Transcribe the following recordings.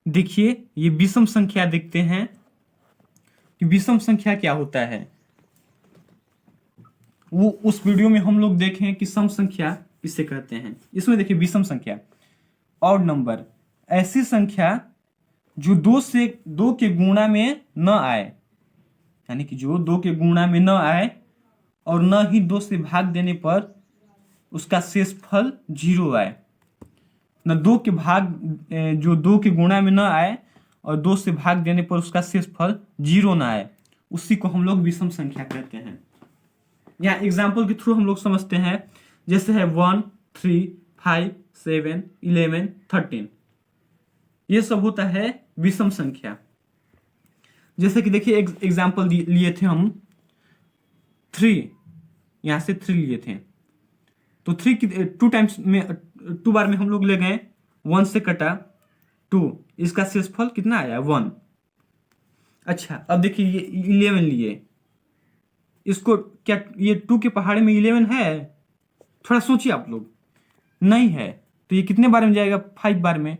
देखिए ये विषम संख्या देखते हैं कि विषम संख्या क्या होता है। वो उस वीडियो में हम लोग देखें कि सम संख्या किसे कहते हैं। इसमें देखिए विषम संख्या, ऑड नंबर, ऐसी संख्या जो दो के गुणा में न आए, यानी कि जो दो के गुणा में न आए और न ही दो से भाग देने पर उसका शेषफल 0 आए। न दो के भाग जो दो के गुणा में न आए और दो से भाग देने पर उसका शेषफल 0 ना आए, उसी को हम लोग विषम संख्या कहते हैं। यहाँ एग्जाम्पल के थ्रू हम लोग समझते हैं, जैसे है 1, 3, 5, 7, 11, 13, ये सब होता है विषम संख्या। जैसे कि देखिए एग्जाम्पल लिए थे हम 3, यहां से 3 लिए थे, तो 3 की 2 टाइम्स में 2 बार में हम लोग ले गए, 1 से कटा 2, इसका शेषफल कितना आया 1। अच्छा अब देखिए ये 11 लिए, इसको क्या ये 2 के पहाड़े में 11 है? थोड़ा सोचिए आप लोग, नहीं है, तो ये कितने बार में जाएगा 5 बार में,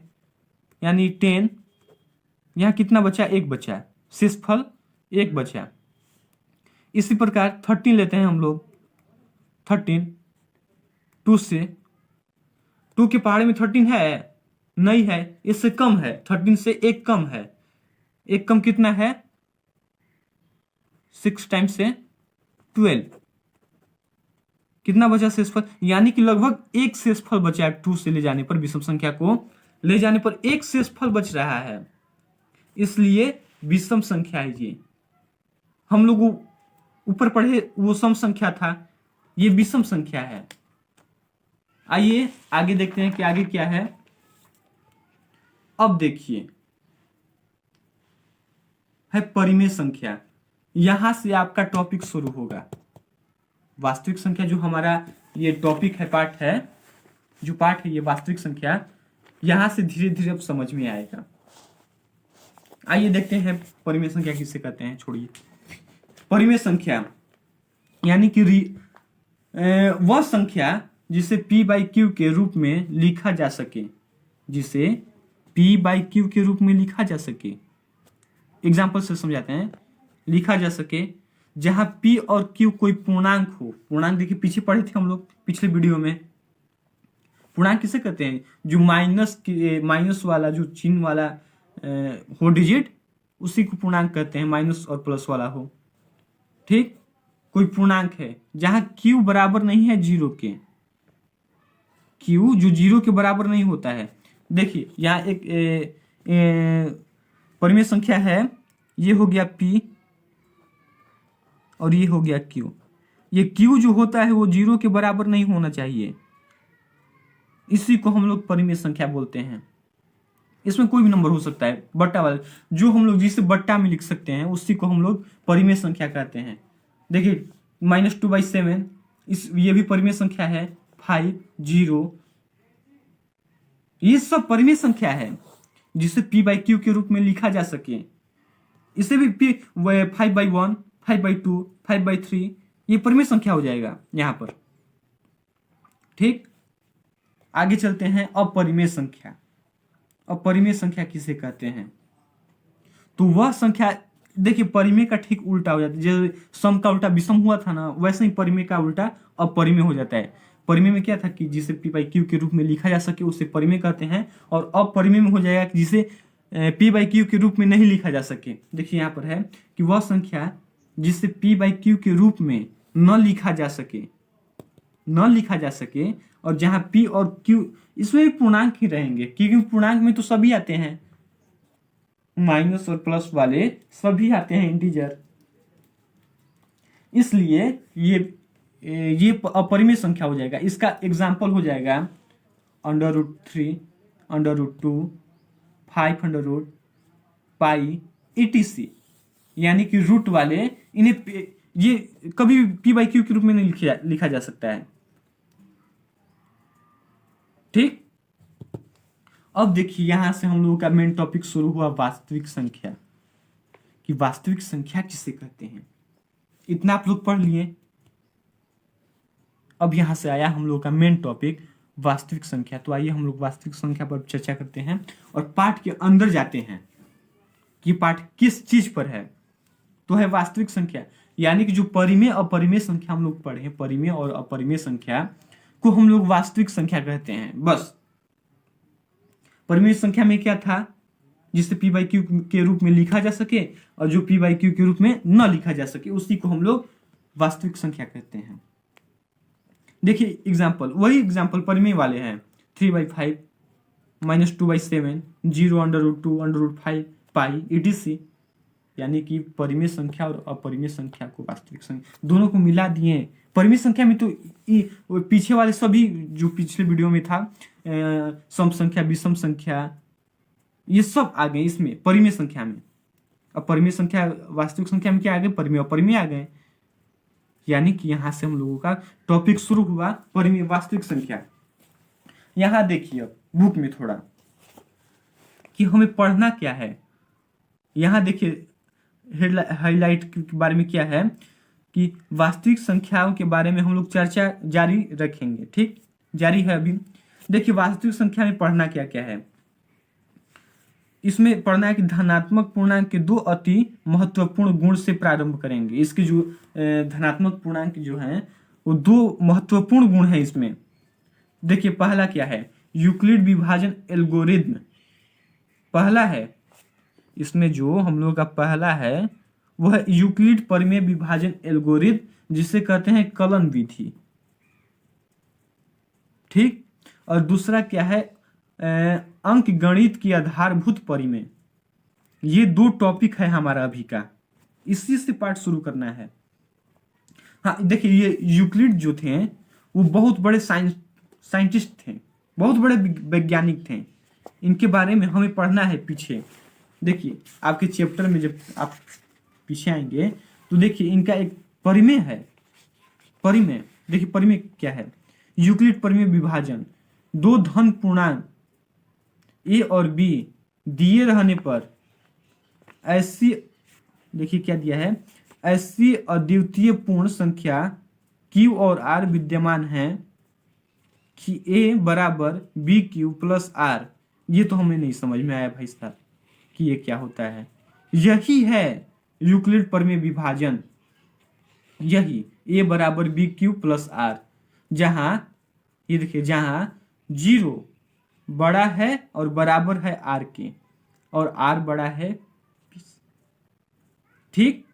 यानी 10। यहाँ कितना बचा? 1 बचा, शेषफल 1 बचा। इसी प्रकार 13 लेते हैं हम लोग, 13 2 से, 2 के पहाड़े में 13 है? नहीं है, इससे कम है, 13 से 1 कम है। 1 कम कितना है? 6 टाइम्स से 12, कितना बचा शेषफल? यानी कि लगभग 1 शेषफल बचा है। 2 से ले जाने पर, विषम संख्या को ले जाने पर 1 शेषफल बच रहा है, इसलिए विषम संख्या है ये। हम लोग ऊपर पढ़े वो सम संख्या था, ये विषम संख्या है। आइए आगे देखते हैं कि आगे क्या है। अब देखिए है परिमेय संख्या, यहां से आपका टॉपिक शुरू होगा। वास्तविक संख्या जो हमारा ये टॉपिक है, पार्ट है, जो पार्ट है ये वास्तविक संख्या, यहां से धीरे धीरे अब समझ में आएगा। आइए देखते हैं परिमेय संख्या किसे कहते हैं। छोड़िए, परिमेय संख्या यानी कि वह संख्या जिसे p/q के रूप में लिखा जा सके, जिसे p/q के रूप में लिखा जा सके। एग्जाम्पल से समझाते हैं, लिखा जा सके जहां p और q कोई पूर्णांक हो। पूर्णांक देखिए पीछे पढ़े थे हम लोग पिछले वीडियो में। पूर्णांक किसे कहते हैं? जो माइनस वाला जो चिन्ह वाला हो डिजिट, उसी को पूर्णांक कहते हैं, माइनस और प्लस वाला हो। ठीक, कोई पूर्णांक है जहां q बराबर नहीं है 0 के, q जो 0 के बराबर नहीं होता है। देखिए यहाँ एक परिमेय संख्या है, ये हो गया p और ये हो गया q। ये q जो होता है वो 0 के बराबर नहीं होना चाहिए, इसी को हम लोग परिमेय संख्या बोलते हैं। इसमें कोई भी नंबर हो सकता है, बट्टा वाला जो हम लोग जिसे बट्टा में लिख सकते हैं, उसी को हम लोग परिमेय संख्या कहते हैं। देखिए -2/7, ये भी परिमेय संख्या है। 5, 0, ये सब परिमेय संख्या है जिसे p/q के रूप में लिखा जा सके। इसे भी 5/1, 5/2, 5/3, ये परिमेय संख्या हो जाएगा यहां पर। ठीक, आगे चलते हैं। अपरिमेय संख्या, अपरिमेय संख्या किसे कहते हैं? तो वह संख्या, देखिए परिमेय का ठीक उल्टा हो जाता है। जो सम का उल्टा विषम हुआ था ना, वैसे ही परिमेय का उल्टा अपरिमेय हो जाता है। परिमेय में क्या था कि जिसे p/q के रूप में लिखा जा सके उसे परिमेय कहते हैं, और अपरिमेय में हो जाएगा कि जिसे p/q के रूप में नहीं लिखा जा सके। देखिए यहाँ पर है कि वह संख्या जिसे p/q के रूप में न लिखा जा सके, न लिखा जा सके, और जहां p और q इसमें भी पूर्णांक ही रहेंगे, क्योंकि पूर्णांक में तो सभी आते हैं, माइनस और प्लस वाले सभी आते हैं, इंटीजर। इसलिए ये अपरिमेय संख्या हो जाएगा। इसका एग्जाम्पल हो जाएगा √3, √2, 500 पाई etc, यानी कि रूट वाले, इन्हें ये कभी p/q के रूप में नहीं लिखा जा सकता है। ठीक, अब देखिए यहां से हम लोगों का मेन टॉपिक शुरू हुआ, वास्तविक संख्या, कि वास्तविक संख्या किसे कहते हैं। इतना आप लोग पढ़ लिए। अब यहां से आया हम लोगों का मेन टॉपिक, वास्तविक संख्या। तो आइए हम लोग वास्तविक संख्या पर चर्चा करते हैं और पाठ के अंदर जाते हैं कि पाठ किस चीज पर है। तो है वास्तविक संख्या, यानी कि जो परिमेय अपरिमेय संख्या हम लोग पढ़े, परिमेय और अपरिमेय संख्या को हम लोग वास्तविक संख्या कहते हैं। बस परिमेय संख्या में क्या था, जिसे पी बाई क्यू के रूप में लिखा जा सके और जो पी बाई क्यू के रूप में न लिखा जा सके उसी को हम लोग वास्तविक संख्या कहते हैं। देखिए एग्जाम्पल, वही एग्जाम्पल परिमेय वाले हैं, 3/5 -2/7 0√2√5 पाई etc, यानी कि परिमेय संख्या और अपरिमेय संख्या को वास्तविक संख्या दोनों को मिला दिए। परिमेय संख्या में तो पीछे वाले सभी जो पिछले वीडियो में था, सम संख्या, विषम संख्या, ये सब आ गए इसमें परिमेय संख्या में। अब परिमेय संख्या वास्तविक संख्या में क्या आ गए, परिमेय अपरिमेय आ गए, यानी कि यहां से हम लोगों का टॉपिक शुरू हुआ परिमेय वास्तविक संख्या। यहां देखिए अब बुक में थोड़ा कि हमें पढ़ना क्या है। यहां देखिए हाईलाइट के बारे में क्या है कि वास्तविक संख्याओं के बारे में हम लोग चर्चा जारी रखेंगे। ठीक, जारी है अभी। देखिए वास्तविक संख्या में पढ़ना क्या क्या है। इसमें पढ़ना है कि धनात्मक पूर्णांक के दो अति महत्वपूर्ण गुण से प्रारंभ करेंगे। इसके जो धनात्मक पूर्णांक जो हैं वो दो महत्वपूर्ण गुण हैं इसमें। देखिए पहला क्या है, यूक्लिड विभाजन एल्गोरिथ्म पहला है। इसमें जो हम लोग का पहला है वह यूक्लिड परिमेय विभाजन एल्गोरिथ्म, जिसे कहते हैं कलन विधि। ठीक, और दूसरा क्या है, अंक गणित की आधारभूत परिमेय। ये दो टॉपिक है हमारा अभी का, इसी से पाठ शुरू करना है। हाँ देखिए, ये यूक्लिड जो थे वो बहुत बड़े साइंटिस्ट थे, बहुत बड़े वैज्ञानिक थे। इनके बारे में हमें पढ़ना है पीछे। देखिए आपके चैप्टर में जब आप पीछे आएंगे तो देखिए इनका एक परिमेय है। परिमेय देखिए, परिमेय क्या है, यूक्लिड परिमेय विभाजन, दो धन पूर्णांक ए और बी दिए रहने पर ऐसी, देखिए क्या दिया है, ऐसी अद्वितीय पूर्ण संख्या क्यू और आर विद्यमान है कि ए बराबर बी क्यू प्लस आर। ये तो हमें नहीं समझ में आया भाई साहब कि ये क्या होता है। यही है यूक्लिड परिमेय विभाजन, यही ए बराबर बी क्यू प्लस आर, जहां ये देखिए जहां 0 बड़ा है और बराबर है आर के और आर बड़ा है। ठीक,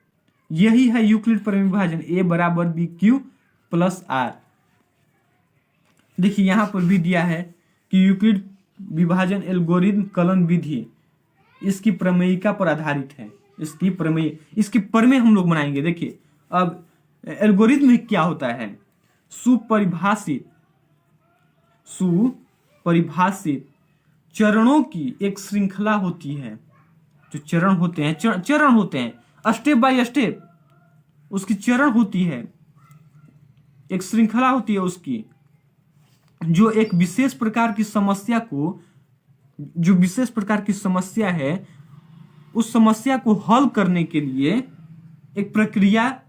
यही है यूक्लिड परिमेय विभाजन, ए बराबर बी क्यू प्लस आर। देखिए यहां पर भी दिया है कि यूक्लिड विभाजन एल्गोरिथ्म कलन विधि इसकी प्रमेयिका पर आधारित है। इसकी प्रमेय हम लोग बनाएंगे। देखिए अब एल्गोरिथ्म में क्या होता है, सुपरिभाषित चरणों की एक श्रृंखला होती है। जो चरण होते हैं स्टेप बाय स्टेप उसकी चरण होती है, एक श्रृंखला होती है उसकी, जो एक विशेष प्रकार की समस्या को, जो विशेष प्रकार की समस्या है उस समस्या को हल करने के लिए एक प्रक्रिया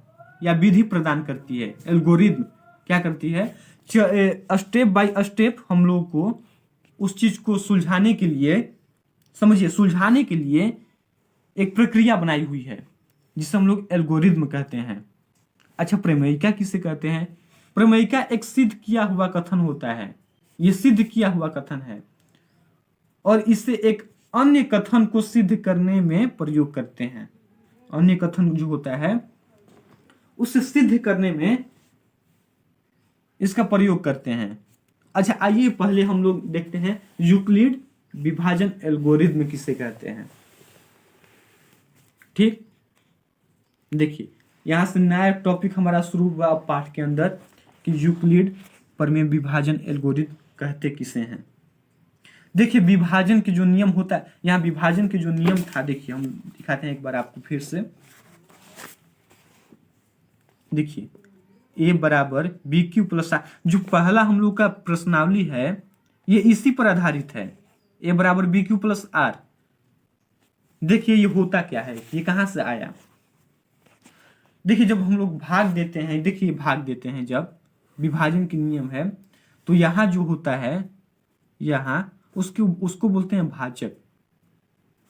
या विधि प्रदान करती है। एल्गोरिथ्म क्या करती है, स्टेप बाय स्टेप हम लोग को उस चीज को सुलझाने के लिए, समझिए सुलझाने के लिए एक प्रक्रिया बनाई हुई है जिसे हम लोग एल्गोरिथ्म कहते हैं। अच्छा, प्रमेयिका किसे कहते हैं? प्रमेयिका एक सिद्ध किया हुआ कथन होता है, ये सिद्ध किया हुआ कथन है और इसे एक अन्य कथन को सिद्ध करने में प्रयोग करते हैं। अन्य कथन जो होता है उसे सिद्ध करने में इसका प्रयोग करते हैं। अच्छा आइए पहले हम लोग देखते हैं यूक्लिड विभाजन एल्गोरिथ्म किसे कहते हैं। ठीक, देखिए यहां से नया टॉपिक हमारा शुरू हुआ पाठ के अंदर कि यूक्लिड परिमेय विभाजन एल्गोरिथ्म कहते किसे हैं। देखिए विभाजन के जो नियम होता है, यहाँ विभाजन के जो नियम था, देखिए हम दिखाते हैं एक बार आपको फिर से। देखिए ए बराबर बी क्यू प्लस आर, जो पहला हम लोग का प्रश्नावली है ये इसी पर आधारित है, ए बराबर बी क्यू प्लस आर। देखिए ये होता क्या है, ये कहां से आया। देखिए जब हम लोग भाग देते हैं, देखिए भाग देते हैं, जब विभाजन के नियम है तो यहाँ जो होता है, यहाँ उसको बोलते हैं भाजक।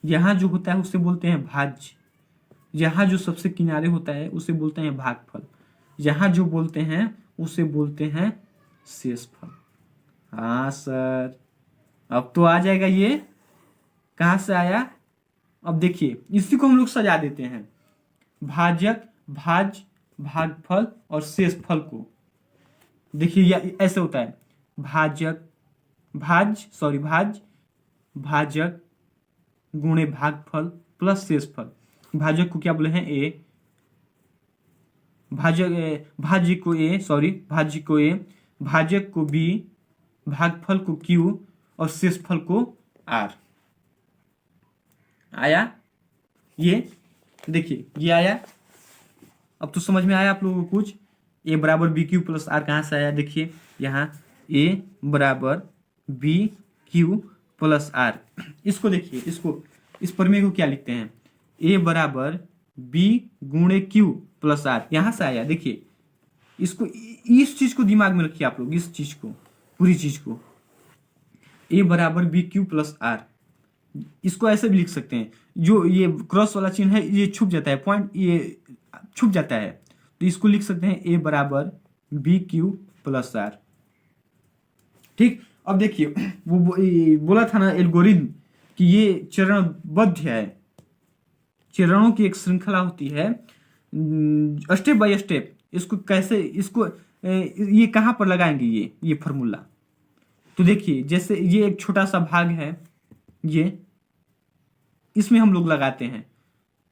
यहाँ जो होता है उसे बोलते हैं भाज्य। यहाँ जो सबसे किनारे होता है उसे बोलते हैं भागफल। यहाँ जो बोलते हैं उसे बोलते हैं शेषफल। हाँ सर, अब तो आ जाएगा ये। कहाँ से आया? अब देखिए, इसी को हम लोग सजा देते हैं, भाजक, भाज्य, भागफल और शेषफल को। देखिए ऐसे होता है, भाजक, भाज्य भाजक गुणे भागफल प्लस शेषफल। भाजक को क्या बोले हैं? ए। भाज्य को ए, भाजक को बी, भागफल को क्यू और शेषफल को आर। आया ये? देखिए ये आया। अब तो समझ में आया आप लोगों को कुछ? ए बराबर बी क्यू प्लस आर कहाँ से आया? देखिए यहाँ ए बराबर बी क्यू प्लस आर। इसको देखिए, इस प्रमेय को क्या लिखते हैं? ए बराबर बी गुणे क्यू प्लस आर। यहां से आया। देखिए इसको, इस चीज को दिमाग में रखिए आप लोग, इस चीज को, पूरी चीज को। ए बराबर बी क्यू प्लस आर, इसको ऐसे भी लिख सकते हैं, जो ये क्रॉस वाला चिन्ह है ये छुप जाता है, पॉइंट ये छुप जाता है, तो इसको लिख सकते हैं ए बराबर बी क्यू प्लस आर। ठीक। अब देखिए वो बोला था ना एल्गोरिथम कि ये चरणबद्ध है, चरणों की एक श्रृंखला होती है, स्टेप बाय स्टेप। इसको कैसे, इसको ये कहाँ पर लगाएंगे ये फॉर्मूला? तो देखिए जैसे ये एक छोटा सा भाग है, ये इसमें हम लोग लगाते हैं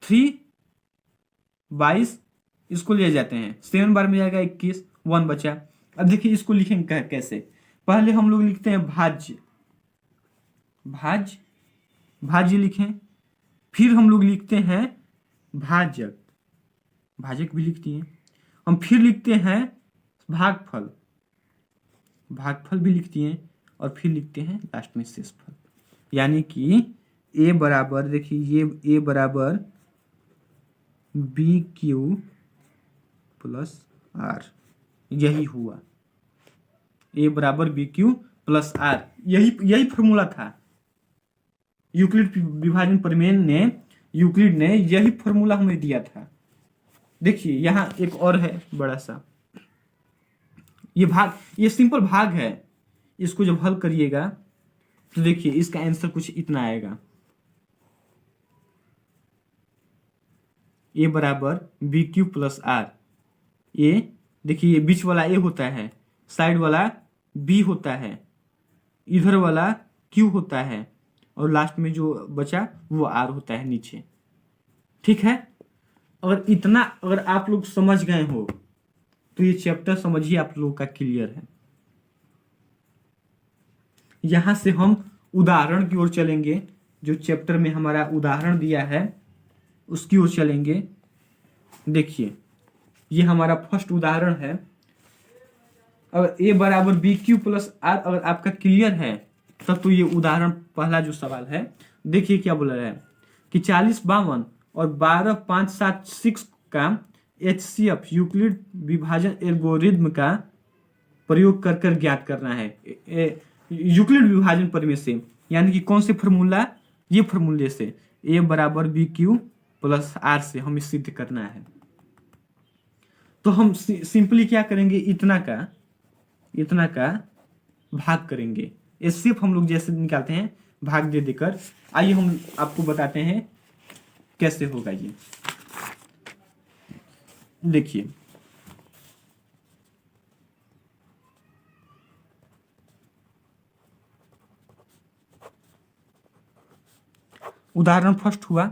3/22, इसको ले जाते हैं 7 बार में जाएगा 21, 1 बचा। अब देखिए इसको लिखेंगे कैसे? पहले हम लोग लिखते हैं भाज्य लिखें, फिर हम लोग लिखते हैं भाजक भी लिखती हैं हम, फिर लिखते हैं भागफल भी लिखती हैं, और फिर लिखते हैं लास्ट में शेषफल। यानी कि ए बराबर, देखिए ये ए बराबर बी क्यू प्लस आर, यही हुआ। ए बराबर बी क्यू प्लस आर, यही फॉर्मूला था। यूक्लिड विभाजन प्रमेय ने, यूक्लिड ने यही फॉर्मूला हमें दिया था। देखिए यहाँ एक और है बड़ा सा, ये सिंपल भाग है। इसको जब हल करिएगा तो देखिए इसका आंसर कुछ इतना आएगा, ए बराबर बी क्यू प्लस आर। ए, देखिए ये बीच वाला ए होता है, साइड वाला बी होता है, इधर वाला क्यू होता है, और लास्ट में जो बचा वो आर होता है नीचे। ठीक है? अगर आप लोग समझ गए हो तो ये चैप्टर समझिए आप लोगों का क्लियर है। यहां से हम उदाहरण की ओर चलेंगे, जो चैप्टर में हमारा उदाहरण दिया है उसकी ओर चलेंगे। देखिए ये हमारा फर्स्ट उदाहरण है। अगर ए बराबर बी क्यू प्लस आर अगर आपका क्लियर है तब तो ये उदाहरण पहला जो सवाल है, देखिए क्या बोला है कि 40, 52 और 12, 5, 7, 6 का HCF यूक्लिड विभाजन एल्गोरिथम का प्रयोग कर ज्ञात करना है। यूक्लिड विभाजन प्रमेय से, यानी कि कौन से फॉर्मूला? ये फॉर्मूले से, ए बराबर बी क्यू प्लस आर से हमें सिद्ध करना है। तो हम सिंपली क्या करेंगे, इतना का भाग करेंगे। HCF हम लोग जैसे निकालते हैं भाग दे देकर। आइए हम आपको बताते हैं कैसे होगा ये। देखिए उदाहरण फर्स्ट हुआ,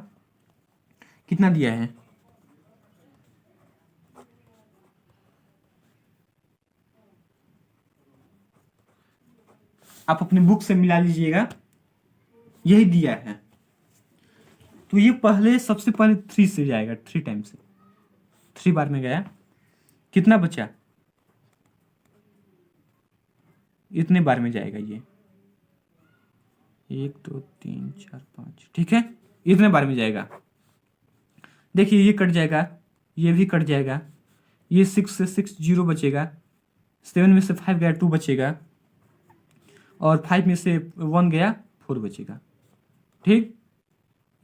कितना दिया है? आप अपने बुक से मिला लीजिएगा, यही दिया है। तो ये सबसे पहले 3 से जाएगा, 3 टाइम से, 3 बार में गया, कितना बचा? इतने बार में जाएगा ये, 1 2 3 4 5, ठीक है, इतने बार में जाएगा। देखिए ये कट जाएगा, ये भी कट जाएगा, ये 6 से 6 0 बचेगा, 7 में से 5 गया 2 बचेगा, और 5 में से 1 गया 4 बचेगा। ठीक,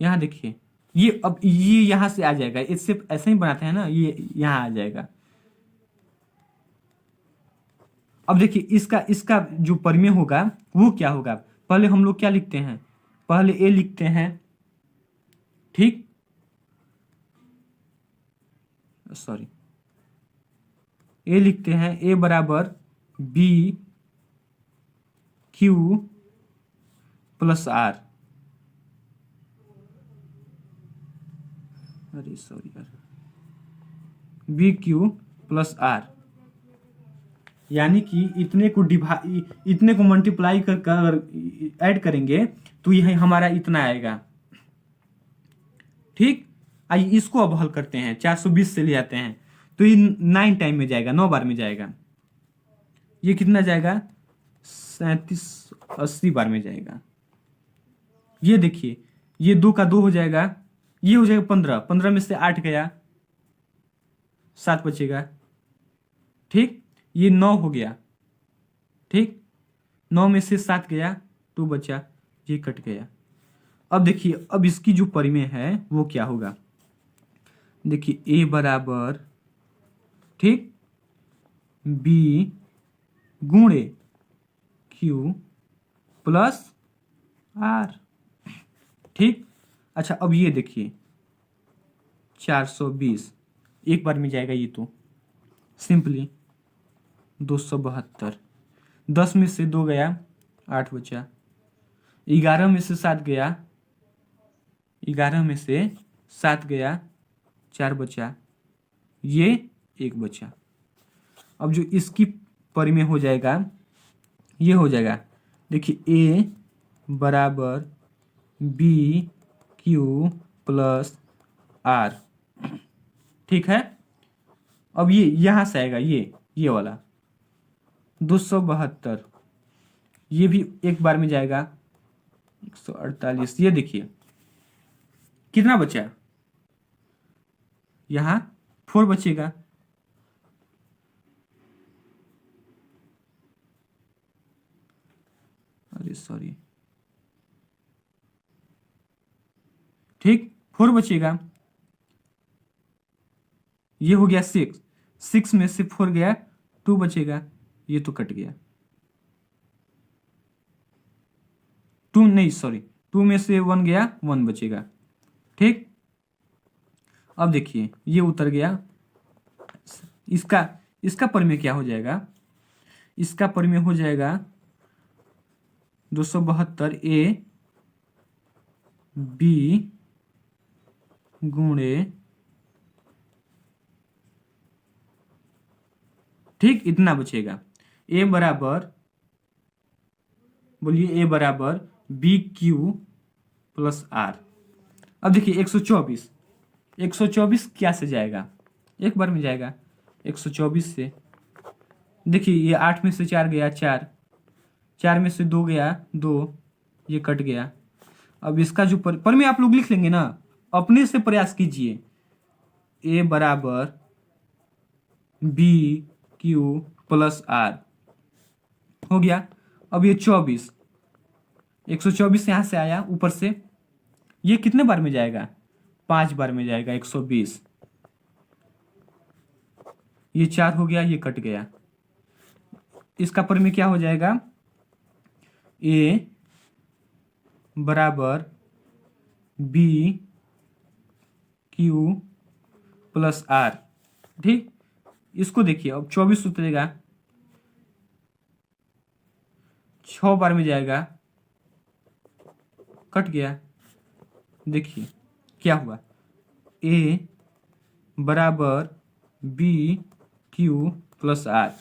यहाँ देखिए ये अब ये यहाँ से आ जाएगा, इससे ऐसे ही बनाते हैं ना, ये यहाँ आ जाएगा। अब देखिए इसका इसका जो परिमेय होगा वो क्या होगा, पहले हम लोग क्या लिखते हैं, पहले ए लिखते हैं। ठीक, सॉरी, ए लिखते हैं, ए बराबर बी क्यू प्लस आर। अरे सॉरी यार, बी क्यू प्लस आर, यानी कि इतने को मल्टीप्लाई कर ऐड करेंगे तो यह हमारा इतना आएगा। ठीक, आइए इसको अब हल करते हैं, 420 से ले आते हैं तो ये 9 टाइम में जाएगा, 9 बार में जाएगा। ये कितना जाएगा, 37 80 बार में जाएगा। ये देखिए ये 2 का 2 हो जाएगा, ये हो जाएगा 15, 15 में से 8 गया, 7 बचेगा। ठीक, ये 9 हो गया। ठीक, 9 में से 7 गया, 2 बचा, ये कट गया। अब देखिए अब इसकी जो परिमेय है वो क्या होगा, देखिए ए बराबर, ठीक, बी गुणे क्यू प्लस आर। ठीक, अच्छा अब ये देखिए 420 एक बार में जाएगा, ये तो सिंपली 272, 10 में से 2 गया, 8 बचा, 11 में से 7 गया, 11 में से 7 गया, 4 बचा, ये 1 बचा। अब जो इसकी परिमेय हो जाएगा ये हो जाएगा, देखिए ए बराबर बी क्यू प्लस आर। ठीक है, अब ये यहां से आएगा, ये वाला 272, ये भी एक बार में जाएगा, 148। ये देखिए कितना बचा, यहां 4 बचेगा। अरे सॉरी, ठीक, 4 बचेगा। ये हो गया 6, 6 में से 4 गया, 2 बचेगा, ये तो कट गया। 2 नहीं, सॉरी, 2 में से 1 गया, 1 बचेगा। ठीक, अब देखिए ये उतर गया। इसका परिमेय क्या हो जाएगा, इसका परिमेय हो जाएगा 272 ए बी गुणे, ठीक, इतना बचेगा। ए बराबर, बोलिए, ए बराबर बी क्यू प्लस आर। अब देखिए 124 क्या से जाएगा, एक बार में जाएगा। 124 से देखिए ये 8 में से 4 गया, 4 में से 2 गया, 2, ये कट गया। अब इसका जो परिमेय आप लोग लिख लेंगे ना, अपने से प्रयास कीजिए। ए बराबर बी क्यू प्लस आर हो गया। अब ये 24, 124 यहां से आया ऊपर से, ये कितने बार में जाएगा, 5 बार में जाएगा, 120, ये 4 हो गया, ये कट गया। इसका परिमेय क्या हो जाएगा, ए बराबर बी क्यू प्लस आर। ठीक, इसको देखिए अब 24 उतरेगा, 6 बार में जाएगा, कट गया। देखिए क्या हुआ, ए बराबर बी क्यू प्लस आर।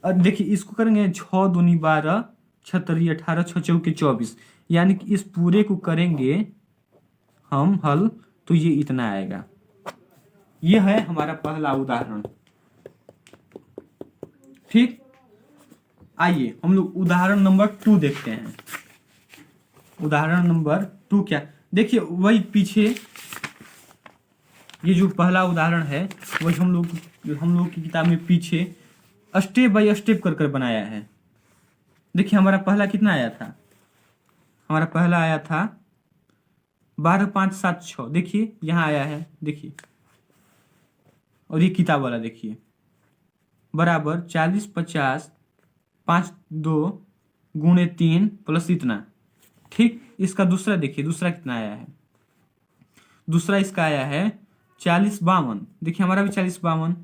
और देखिए इसको करेंगे 6 दूनी 12, 6 तरी 18, 6 चौके 24, यानी कि इस पूरे को करेंगे हम हल तो ये इतना आएगा। ये है हमारा पहला उदाहरण। ठीक, आइए हम लोग उदाहरण नंबर 2 देखते हैं। उदाहरण नंबर 2 क्या, देखिए वही पीछे ये जो पहला उदाहरण है वही हम लोग की किताब में पीछे स्टेप बाय स्टेप कर बनाया है। देखिए हमारा पहला कितना आया था, हमारा पहला आया था 12 5 7 6, देखिए यहाँ आया है, देखिए, और ये किताब वाला देखिए, बराबर 40 50 5 2 गुणे 3 प्लस इतना। ठीक, इसका दूसरा देखिए, दूसरा कितना आया है, दूसरा इसका आया है 40 52, देखिए हमारा भी 40 52,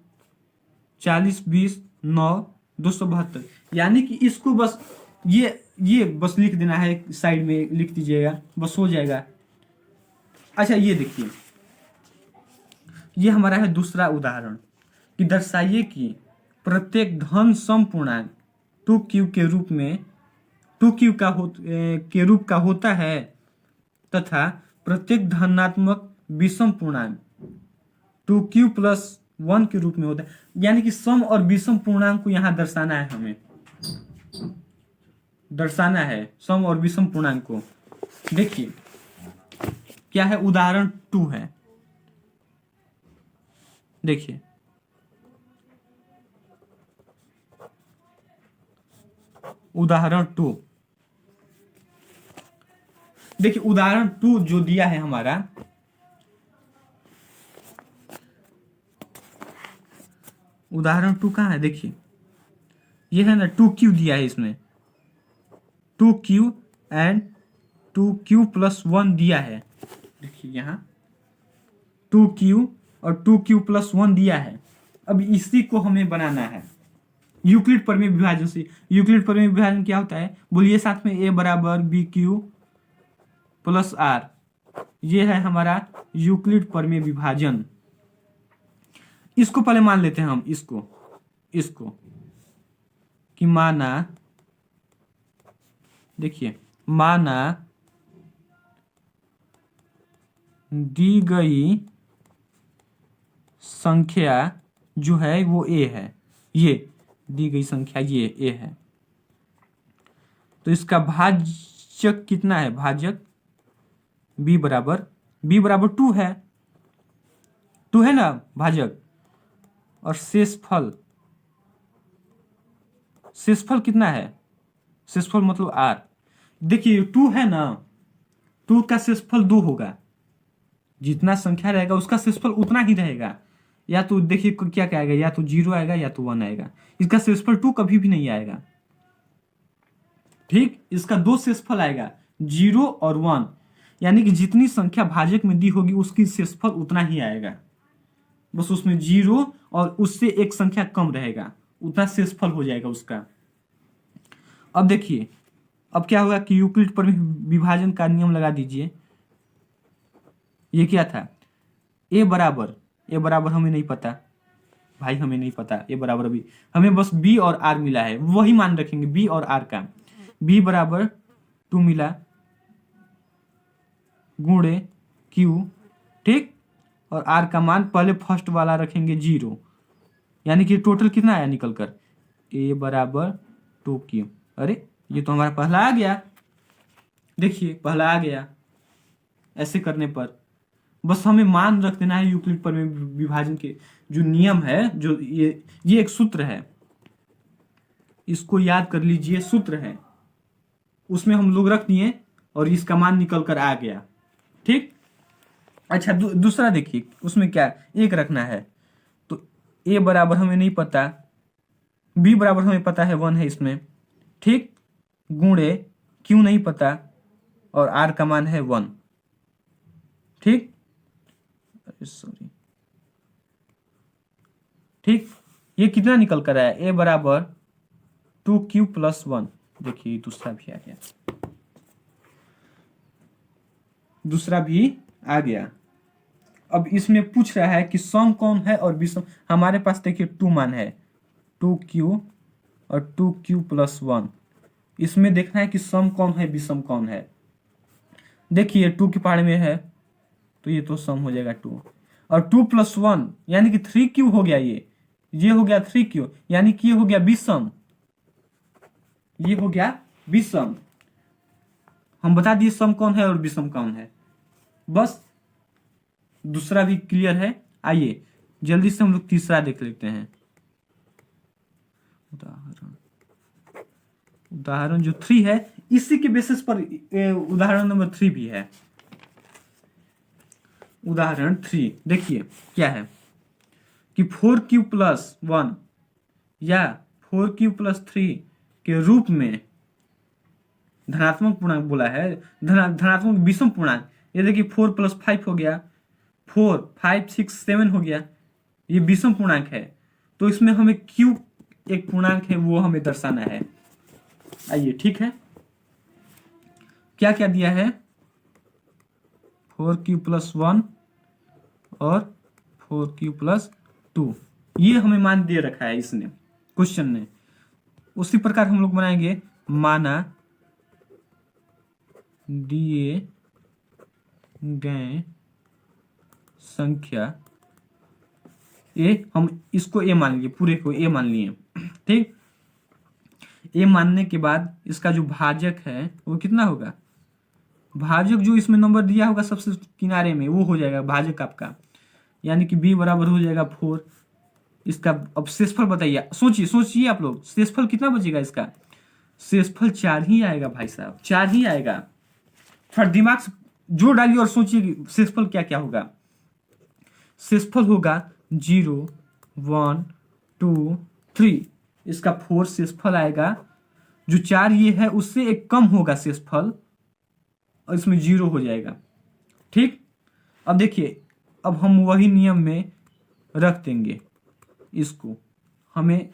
40 20 9 272, यानी कि इसको बस ये बस लिख देना है, साइड में लिख दीजिएगा, बस हो जाएगा। अच्छा ये देखिए, ये हमारा है दूसरा उदाहरण कि दर्शाइए कि प्रत्येक धन सम पूर्णांक 2q के रूप में 2q के रूप का होता है तथा प्रत्येक धनात्मक विषम पूर्णांक 2q प्लस 1 के रूप में होता है। यानी कि सम और विषम पूर्णांक को यहाँ दर्शाना है, हमें दर्शाना है सम और विषम पूर्णांक को। देखिए क्या है, उदाहरण 2 है, देखिए उदाहरण 2, देखिए उदाहरण 2 जो दिया है हमारा, उदाहरण 2 कहाँ है, देखिए ये है ना 2q दिया है, इसमें 2q एंड 2q प्लस 1 दिया है, देखिए यहाँ 2q और 2q प्लस 1 दिया है। अब इसी को हमें बनाना है यूक्लिड परिमेय विभाजन से। यूक्लिड परिमेय विभाजन क्या होता है, बोलिए साथ में, a बराबर बी क्यू प्लस आर, ये है हमारा यूक्लिड परिमेय विभाजन। इसको पहले मान लेते हैं हम, इसको कि माना, देखिए माना दी गई संख्या जो है वो a है, ये दी गई संख्या ये a है, तो इसका भाजक कितना है, भाजक b बराबर 2 है, 2 है ना भाजक, और शेषफल कितना है, शेषफल मतलब r, देखिए 2 है ना, 2 का शेषफल 2 होगा, जितना संख्या रहेगा उसका शेषफल उतना ही रहेगा, या तो देखिए क्या क्या आएगा, या तो 0 आएगा या तो 1 आएगा, इसका शेषफल 2 कभी भी नहीं आएगा। ठीक, इसका 2 शेषफल आएगा, 0 और 1, यानी कि जितनी संख्या भाजक में दी होगी उसकी शेषफल उतना ही आएगा, बस उसमें 0 और उससे एक संख्या कम रहेगा, उतना शेषफल हो जाएगा उसका। अब देखिए अब क्या होगा कि यूक्लिड परिमेय विभाजन का नियम लगा दीजिए। ये क्या था, a बराबर हमें नहीं पता भाई, हमें नहीं पता a बराबर, अभी हमें बस b और r मिला है, वही मान रखेंगे b और r का। b बराबर 2 मिला गुणे q, ठीक, और r का मान पहले फर्स्ट वाला रखेंगे 0, यानी कि टोटल कितना आया निकल कर, a बराबर 2q। अरे ये तो हमारा पहला आ गया, देखिए पहला आ गया। ऐसे करने पर बस हमें मान रख देना है यूक्लिड परिमेय विभाजन के जो नियम है, जो ये एक सूत्र है, इसको याद कर लीजिए, सूत्र है, उसमें हम लोग रख दिए और इसका मान निकल कर आ गया। ठीक, अच्छा दूसरा देखिए, उसमें क्या एक रखना है, तो a बराबर हमें नहीं पता, b बराबर हमें पता है 1 है इसमें, ठीक, गुणे q नहीं पता और r का मान है 1, ठीक, सॉरी, ठीक, ये कितना निकल कर आया, a बराबर 2q प्लस 1, देखिए दूसरा भी आ गया, दूसरा भी आ गया। अब इसमें पूछ रहा है कि सम कौन है और विषम, हमारे पास देखिए 2 मान है, 2q और 2q प्लस 1, इसमें देखना है कि सम कौन है विषम कौन है। देखिए 2 की पारे में है तो ये तो सम हो जाएगा 2, और 2 प्लस 1 यानी कि 3q हो गया, ये हो गया 3q, यानी कि ये हो गया विषम, ये हो गया विषम। हम बता दिए सम कौन है और विषम कौन है, बस दूसरा भी क्लियर है। आइए जल्दी से हम लोग तीसरा देख लेते हैं उदाहरण। उदाहरण जो 3 है इसी के बेसिस पर उदाहरण नंबर 3 भी है। उदाहरण 3 देखिए क्या है कि 4q+1 या 4q+3 के रूप में धनात्मक पूर्णांक बोला है, धनात्मक विषम पूर्णांक। ये देखिए 4+5 हो गया, 4 5 6 7 हो गया, ये विषम पूर्णांक है। तो इसमें हमें q एक पूर्णांक है वो हमें दर्शाना है। आइए ठीक है, क्या क्या दिया है 4q+1 और 4q+2, ये हमें मान दे रखा है इसने क्वेश्चन ने। उसी प्रकार हम लोग बनाएंगे माना दिए गए संख्या ए, हम इसको ए मान लिए, पूरे को ए मान लिए। ठीक, ए मानने के बाद इसका जो भाजक है वो कितना होगा, भाजक जो इसमें नंबर दिया होगा सबसे किनारे में वो हो जाएगा भाजक आपका, यानी कि b बराबर हो जाएगा 4। इसका अब शेषफल बताइए, सोचिए आप लोग, शेषफल कितना बचेगा इसका, शेषफल 4 ही आएगा भाई साहब, 4 ही आएगा। थोड़ा दिमाग से जोड़ डालिए और सोचिए कि शेषफल क्या क्या होगा। शेषफल होगा 0 1 2 3, इसका 4 शेषफल आएगा। जो 4 ये है उससे एक कम होगा शेषफल और इसमें 0 हो जाएगा। ठीक, अब देखिए, अब हम वही नियम में रख देंगे इसको। हमें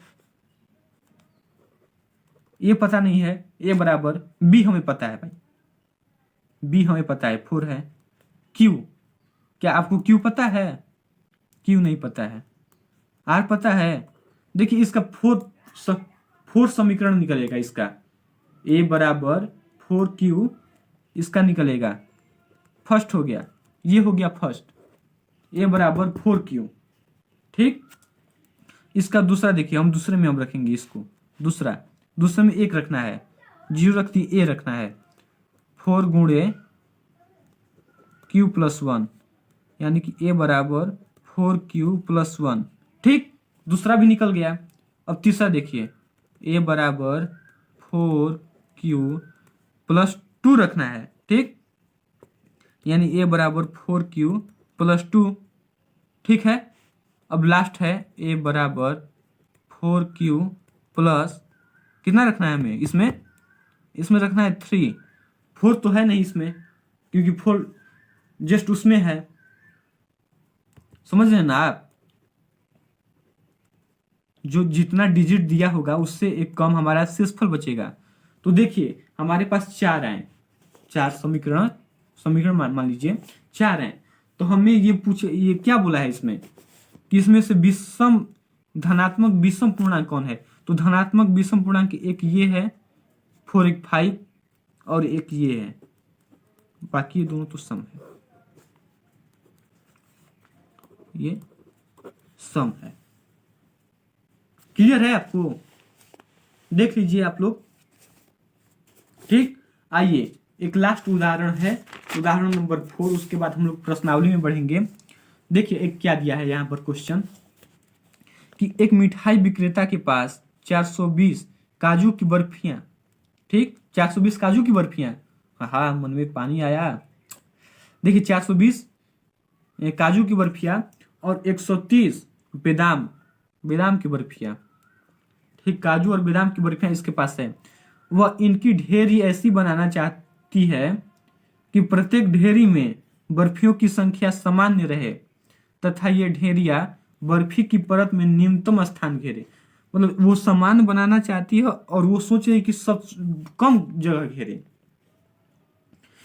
ये पता नहीं है, ए बराबर बी हमें पता है भाई, बी हमें पता है 4 है। क्यू, क्या आपको क्यू पता है, क्यू नहीं पता है। आर पता है, देखिए इसका 4 समीकरण निकलेगा इसका, ए बराबर 4q इसका निकलेगा, फर्स्ट हो गया, ये हो गया फर्स्ट, ए बराबर 4q। ठीक, इसका दूसरा देखिए, हम दूसरे में हम रखेंगे इसको, दूसरे में 1 रखना है, 0 रखती ए रखना है, 4 गुणे q+1, यानी कि ए बराबर 4q+1। ठीक, दूसरा भी निकल गया। अब तीसरा देखिए, ए बराबर 4q+2 रखना है। ठीक, यानी ए बराबर 4q+2। ठीक है, अब लास्ट है ए बराबर 4q प्लस कितना रखना है हमें, इसमें रखना है 3। 4 तो है नहीं इसमें, क्योंकि 4 जस्ट उसमें है, समझ रहे हैं ना आप। जो जितना डिजिट दिया होगा उससे एक कम हमारा शेषफल बचेगा। तो देखिए हमारे पास 4 आए, 4 समीकरण मान लीजिए 4 हैं। तो हमें ये क्या बोला है इसमें कि इसमें से विषम धनात्मक विषम पूर्णांक कौन है। तो धनात्मक विषम पूर्णांक एक ये है 4 1 5 और एक ये है, बाकी ये दोनों तो सम है, ये सम है। क्लियर है आपको, देख लीजिए आप लोग। ठीक, आइए एक लास्ट उदाहरण है, उदाहरण नंबर 4, उसके बाद हम लोग प्रश्नावली में बढ़ेंगे। देखिए एक क्या दिया है यहाँ पर क्वेश्चन कि एक मिठाई विक्रेता के पास 420 काजू की बर्फियां, ठीक 420 काजू की बर्फियां, हाँ मन में पानी आया। देखिए 420 काजू की बर्फियां और 130 बेदाम की बर्फियां, ठीक काजू और बेदाम की बर्फियां इसके पास है। वह इनकी ढेरी ऐसी बनाना चाहती है कि प्रत्येक ढेरी में बर्फियों की संख्या सामान्य रहे तथा ये ढेरियां बर्फी की परत में न्यूनतम स्थान घेरे। मतलब वो समान बनाना चाहती है और वो सोच रही कि सब कम जगह घेरे।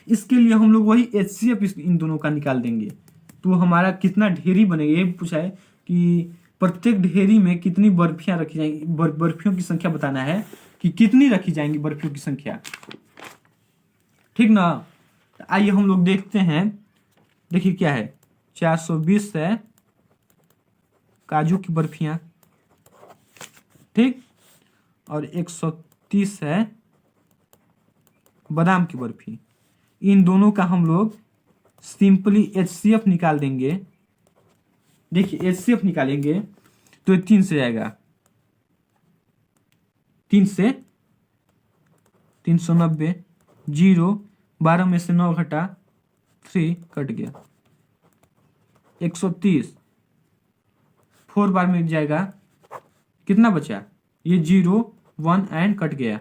इसके लिए हम लोग वही HCF इन दोनों का निकाल देंगे। तो हमारा कितना ढेरी बनेगा, ये पूछा है कि प्रत्येक ढेरी में कितनी बर्फियां रखी जाएंगी, बर्फियों की संख्या बताना है कि कितनी रखी जाएंगी बर्फियों की संख्या। ठीक ना, आइए हम लोग देखते हैं। देखिए क्या है, 420 है काजू की बर्फियां, ठीक, और 130 है बादाम की बर्फी। इन दोनों का हम लोग सिंपली HCF निकाल देंगे। देखिए HCF निकालेंगे तो 3 से जाएगा, 3 से 390, 0, 12 में से 9 घटा 3 कट गया, 130, 4 बार में जाएगा, कितना बचा, ये 0, 1 एंड कट गया,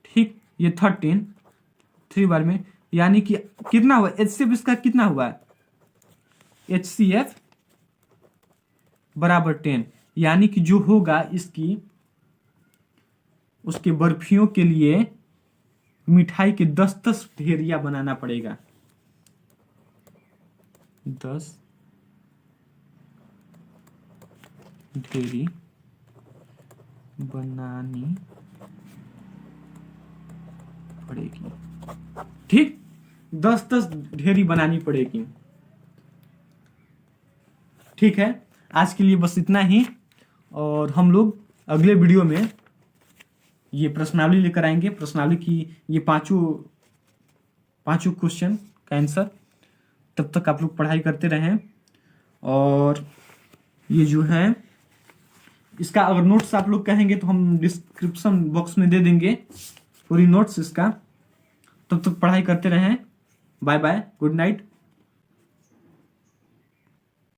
ठीक। ये 13, 3 बार में, यानी कि कितना हुआ, HCF इसका कितना हुआ, HCF बराबर 10, यानी कि जो होगा इसकी उसके बर्फियों के लिए मिठाई के 10 ढेरिया बनाना पड़ेगा, 10 ढेरी बनानी पड़ेगी, ठीक, 10 ढेरी बनानी पड़ेगी, ठीक है। आज के लिए बस इतना ही, और हम लोग अगले वीडियो में ये प्रश्नावली लेकर आएंगे, प्रश्नावली की ये पांचों क्वेश्चन का आंसर। तब तक आप लोग पढ़ाई करते रहें, और ये जो है इसका अगर नोट्स आप लोग कहेंगे तो हम डिस्क्रिप्शन बॉक्स में दे देंगे पूरी नोट्स इसका। तब तक पढ़ाई करते रहें। Bye bye, good night.